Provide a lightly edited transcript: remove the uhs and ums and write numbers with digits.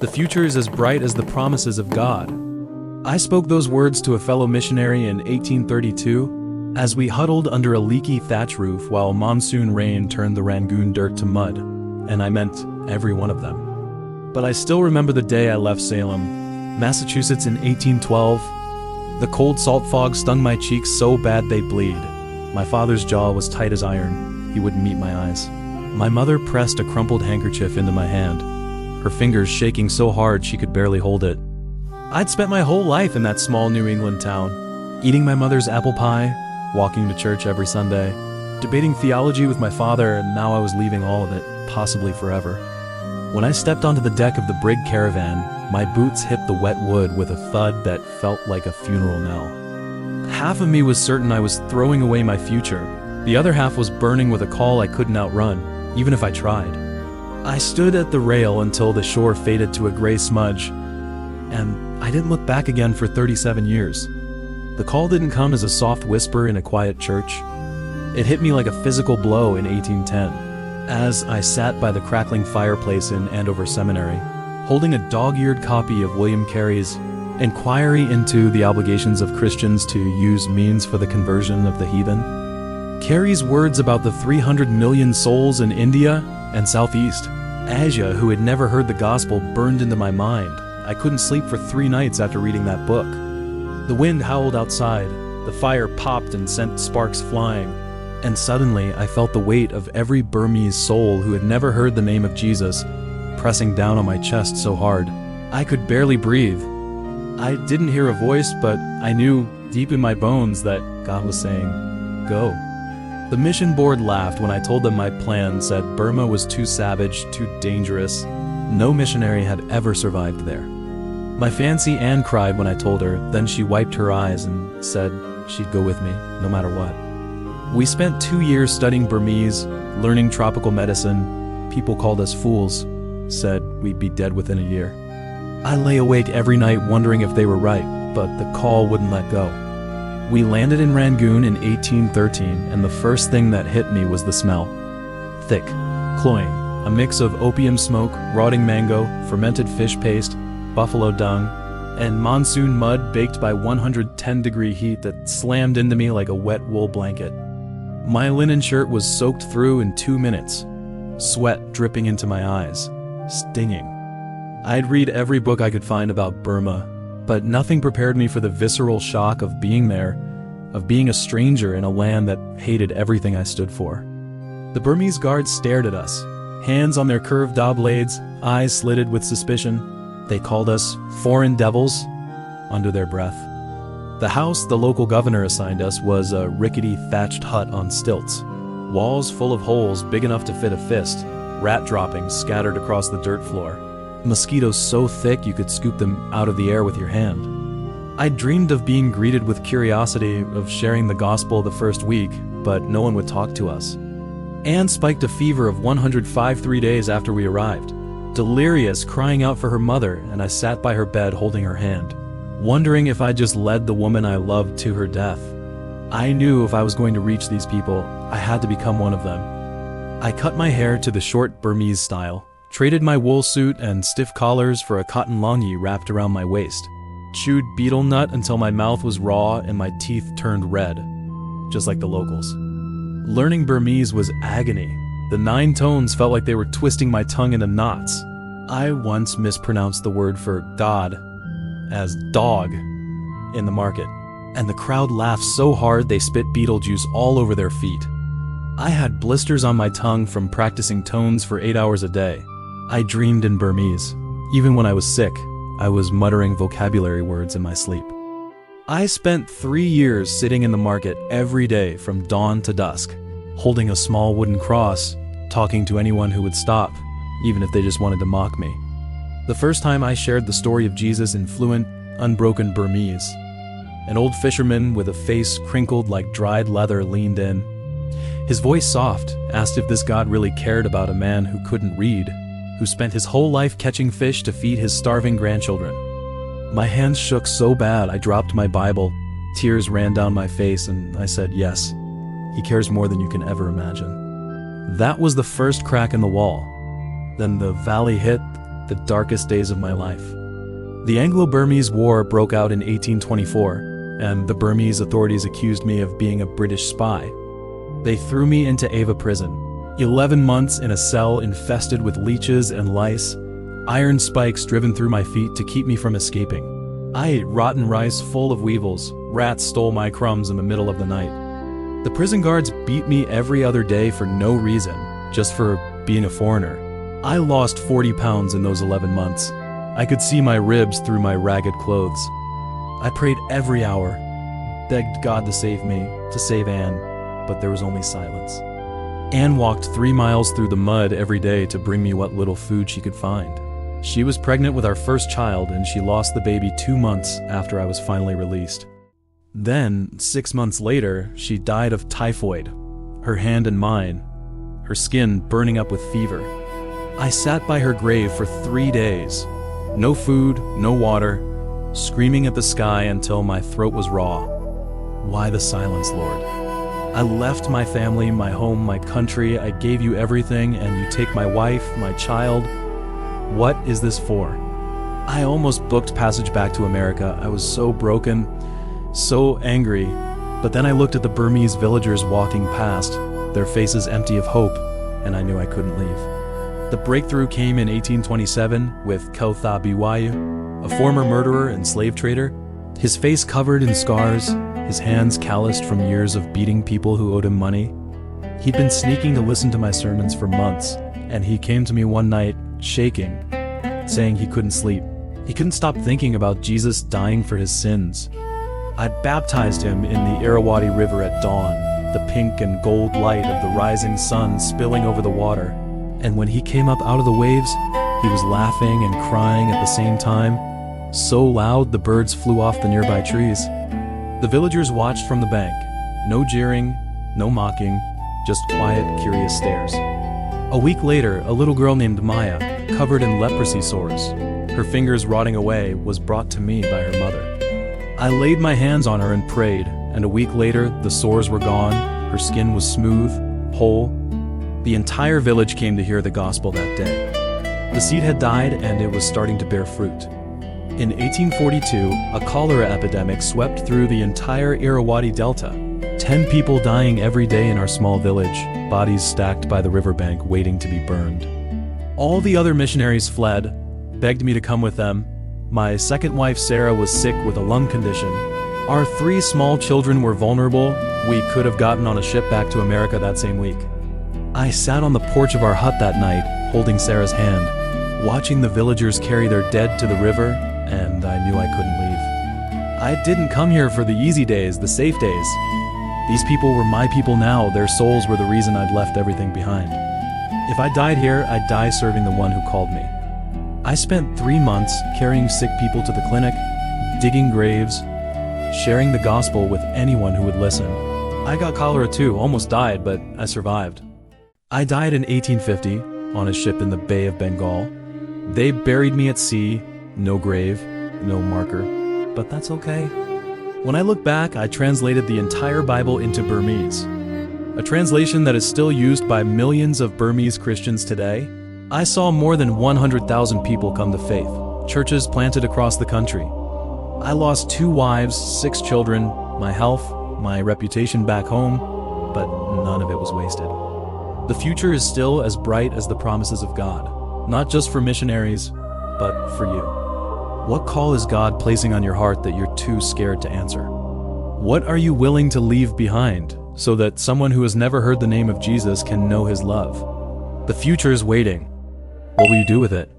The future is as bright as the promises of God. I spoke those words to a fellow missionary in 1832 as we huddled under a leaky thatch roof while monsoon rain turned the Rangoon dirt to mud, and I meant every one of them. But I still remember the day I left Salem, Massachusetts in 1812. The cold salt fog stung my cheeks so bad they bleed. My father's jaw was tight as iron. He wouldn't meet my eyes. My mother pressed a crumpled handkerchief into my hand, her fingers shaking so hard she could barely hold it. I'd spent my whole life in that small New England town, eating my mother's apple pie, walking to church every Sunday, debating theology with my father, and now I was leaving all of it, possibly forever. When I stepped onto the deck of the brig caravan, my boots hit the wet wood with a thud that felt like a funeral knell. Half of me was certain I was throwing away my future. The other half was burning with a call I couldn't outrun, even if I tried. I stood at the rail until the shore faded to a gray smudge, and I didn't look back again for 37 years. The call didn't come as a soft whisper in a quiet church. It hit me like a physical blow in 1810, as I sat by the crackling fireplace in Andover Seminary, holding a dog-eared copy of William Carey's Inquiry into the Obligations of Christians to Use Means for the Conversion of the Heathen. Carey's words about the 300 million souls in India and Southeast Asia who had never heard the gospel burned into my mind. I couldn't sleep for 3 nights after reading that book. The wind howled outside, the fire popped and sent sparks flying, and suddenly I felt the weight of every Burmese soul who had never heard the name of Jesus pressing down on my chest so hard. I could barely breathe. I didn't hear a voice, but I knew deep in my bones that God was saying, "Go." The mission board laughed when I told them my plan, said Burma was too savage, too dangerous. No missionary had ever survived there. My Fancy Ann cried when I told her, then she wiped her eyes and said she'd go with me, no matter what. We spent 2 years studying Burmese, learning tropical medicine. People called us fools, said we'd be dead within a year. I lay awake every night wondering if they were right, but the call wouldn't let go. We landed in Rangoon in 1813, and the first thing that hit me was the smell. Thick, cloying, a mix of opium smoke, rotting mango, fermented fish paste, buffalo dung, and monsoon mud baked by 110-degree heat that slammed into me like a wet wool blanket. My linen shirt was soaked through in 2 minutes, sweat dripping into my eyes, stinging. I'd read every book I could find about Burma, but nothing prepared me for the visceral shock of being there, of being a stranger in a land that hated everything I stood for. The Burmese guards stared at us, hands on their curved daw blades, eyes slitted with suspicion. They called us foreign devils under their breath. The house the local governor assigned us was a rickety thatched hut on stilts, walls full of holes big enough to fit a fist, rat droppings scattered across the dirt floor, mosquitoes so thick you could scoop them out of the air with your hand. I dreamed of being greeted with curiosity, of sharing the gospel the first week, but no one would talk to us. Anne spiked a fever of 105 3 days after we arrived, delirious, crying out for her mother, and I sat by her bed holding her hand, wondering if I just led the woman I loved to her death. I knew if I was going to reach these people, I had to become one of them. I cut my hair to the short Burmese style, traded my wool suit and stiff collars for a cotton longi wrapped around my waist, chewed betel nut until my mouth was raw and my teeth turned red, just like the locals. Learning Burmese was agony. The 9 tones felt like they were twisting my tongue into knots. I once mispronounced the word for God as dog in the market, and the crowd laughed so hard they spit beetle juice all over their feet. I had blisters on my tongue from practicing tones for 8 hours a day. I dreamed in Burmese. Even when I was sick, I was muttering vocabulary words in my sleep. I spent 3 years sitting in the market every day from dawn to dusk, holding a small wooden cross, talking to anyone who would stop, even if they just wanted to mock me. The first time I shared the story of Jesus in fluent, unbroken Burmese, an old fisherman with a face crinkled like dried leather leaned in. His voice soft, asked if this God really cared about a man who couldn't read, who spent his whole life catching fish to feed his starving grandchildren. My hands shook so bad I dropped my Bible, tears ran down my face, and I said, yes, he cares more than you can ever imagine. That was the first crack in the wall. Then the valley hit, the darkest days of my life. The Anglo-Burmese War broke out in 1824, and the Burmese authorities accused me of being a British spy. They threw me into Ava prison. 11 months in a cell infested with leeches and lice, iron spikes driven through my feet to keep me from escaping. I ate rotten rice full of weevils. Rats stole my crumbs in the middle of the night. The prison guards beat me every other day for no reason, just for being a foreigner. I lost 40 pounds in those 11 months. I could see my ribs through my ragged clothes. I prayed every hour, begged God to save me, to save Anne, but there was only silence. Anne walked 3 miles through the mud every day to bring me what little food she could find. She was pregnant with our first child, and she lost the baby 2 months after I was finally released. Then, 6 months later, she died of typhoid, her hand in mine, her skin burning up with fever. I sat by her grave for 3 days. No food, no water, screaming at the sky until my throat was raw. Why the silence, Lord? I left my family, my home, my country. I gave you everything, and you take my wife, my child. What is this for? I almost booked passage back to America. I was so broken, so angry. But then I looked at the Burmese villagers walking past, their faces empty of hope, and I knew I couldn't leave. The breakthrough came in 1827 with Kautha Biwayu, a former murderer and slave trader, his face covered in scars, his hands calloused from years of beating people who owed him money. He'd been sneaking to listen to my sermons for months, and he came to me one night, shaking, saying he couldn't sleep. He couldn't stop thinking about Jesus dying for his sins. I'd baptized him in the Irrawaddy River at dawn, the pink and gold light of the rising sun spilling over the water. And when he came up out of the waves, he was laughing and crying at the same time, so loud the birds flew off the nearby trees. The villagers watched from the bank. No jeering, no mocking, just quiet, curious stares. A week later, a little girl named Maya, covered in leprosy sores, her fingers rotting away, was brought to me by her mother. I laid my hands on her and prayed, and a week later, the sores were gone, her skin was smooth, whole. The entire village came to hear the gospel that day. The seed had died, and it was starting to bear fruit. In 1842, a cholera epidemic swept through the entire Irrawaddy Delta. 10 people dying every day in our small village, bodies stacked by the riverbank waiting to be burned. All the other missionaries fled, begged me to come with them. My second wife Sarah was sick with a lung condition. Our 3 small children were vulnerable. We could have gotten on a ship back to America that same week. I sat on the porch of our hut that night, holding Sarah's hand, watching the villagers carry their dead to the river, and I knew I couldn't leave. I didn't come here for the easy days, the safe days. These people were my people now. Their souls were the reason I'd left everything behind. If I died here, I'd die serving the one who called me. I spent 3 months carrying sick people to the clinic, digging graves, sharing the gospel with anyone who would listen. I got cholera too, almost died, but I survived. I died in 1850 on a ship in the Bay of Bengal. They buried me at sea, no grave, no marker, but that's okay. When I look back, I translated the entire Bible into Burmese, a translation that is still used by millions of Burmese Christians today. I saw more than 100,000 people come to faith, churches planted across the country. I lost 2 wives, 6 children, my health, my reputation back home, but none of it was wasted. The future is still as bright as the promises of God, not just for missionaries, but for you. What call is God placing on your heart that you're too scared to answer? What are you willing to leave behind so that someone who has never heard the name of Jesus can know his love? The future is waiting. What will you do with it?